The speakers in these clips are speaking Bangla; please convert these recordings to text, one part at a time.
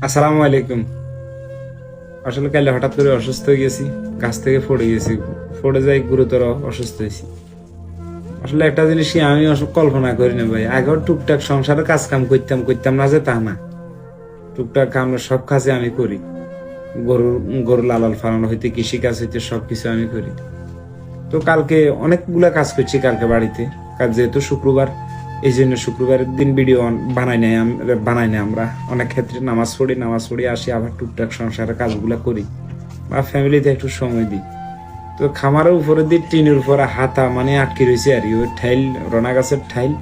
আসসালামু আলাইকুম। আসলে কাল হঠাৎ করে অসুস্থ হয়ে গেছি, গাছ থেকে পড়ে গেছি, পড়ে যাই গুরুতর অসুস্থ হয়েছি। আসলে একটা জিনিস কি আমি কল্পনা করি না ভাই, আগেও টুকটাক সংসারের কাজ কাম করতাম না যে তা না, টুকটাক আমরা সব কাজে আমি করি। গরু গরু লালন পালন হইতে কৃষি কাজ হইতে সবকিছু আমি করি। তো কালকে অনেকগুলা কাজ করছি কালকে বাড়িতে, কাজ যেহেতু শুক্রবার, এই জন্য শুক্রবারের দিন ভিডিও বানাই নাই আমরা। অনেক ক্ষেত্রে নামাজ পড়ি আসি, আবার টুকটাক সংসারের কাজগুলা করি বা ফ্যামিলিতে একটু সময় দিই। তো খামারের উপরে দিয়ে টিনের উপরে হাতা মানে আটকে রয়েছে আর কি, ওই ঠাইল, রনা গাছের ঠাইল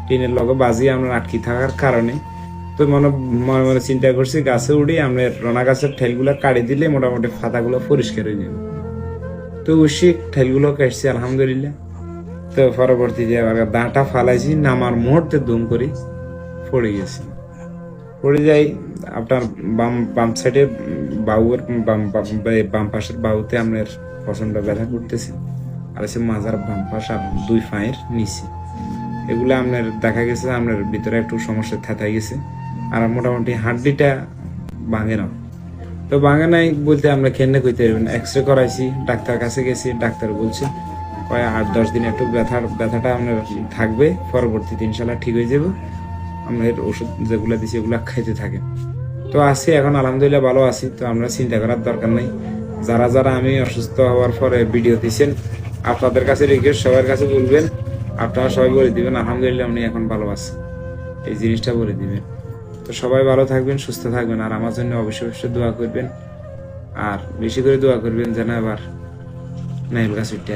টিনের লগে বাজিয়ে আমরা আটকে থাকার কারণে তো মনে মনে মনে চিন্তা করছি গাছে উঠে আমরা রনা গাছের ঠাইলগুলো কাটি দিলে মোটামুটি ফাতাগুলো পরিষ্কার হয়ে যাবে। তো উশি ঠাইলগুলো কাটছি আলহামদুলিল্লাহ। তো পরবর্তীতে আবার দাঁটা ফালাইছি, নামার মুহূর্তে দুম করে পড়ে গেছি। পড়ে যাই আপনার বাম সাইডে বাহুর বাম পাশের বাহুতে আপনার প্রচন্ড ব্যথা করতেছে, আর হচ্ছে মাজার বাম পাশ আর দুই পায়ের নিচে। এগুলো আপনার দেখা গেছে আপনার ভিতরে একটু সমস্যা থাকাই গেছে, আর মোটামুটি হাড্ডিটা ভাঙে না। তো ভাঙে নাই বলতে আমরা খেয়ে কইতে পারবেন। এক্সরে করাইছি, ডাক্তার কাছে গেছি, ডাক্তার বলছে কয় 8-10 দিন একটু ব্যথাটা আপনার থাকবে, পরবর্তীতে ইনশাল্লাহ ঠিক হয়ে যাবে। আমাদের ওষুধ যেগুলো দিছি এগুলো খাইতে থাকে। তো আছি এখন আলহামদুলিল্লাহ ভালো আছি। তো আমরা চিন্তা করার দরকার নেই। যারা যারা আমি অসুস্থ হওয়ার পরে ভিডিও দিচ্ছেন, আপনাদের কাছে রিকোয়েস্ট, সবার কাছে বলবেন, আপনারা সবাই বলে দিবেন আলহামদুলিল্লাহ উনি এখন ভালো আছে, এই জিনিসটা বলে দিবেন। তো সবাই ভালো থাকবেন, সুস্থ থাকবেন, আর আমার জন্য অবশ্যই অবশ্যই দোয়া করবেন, আর বেশি করে দোয়া করবেন যেন আবার নাইল গাছ উঠতে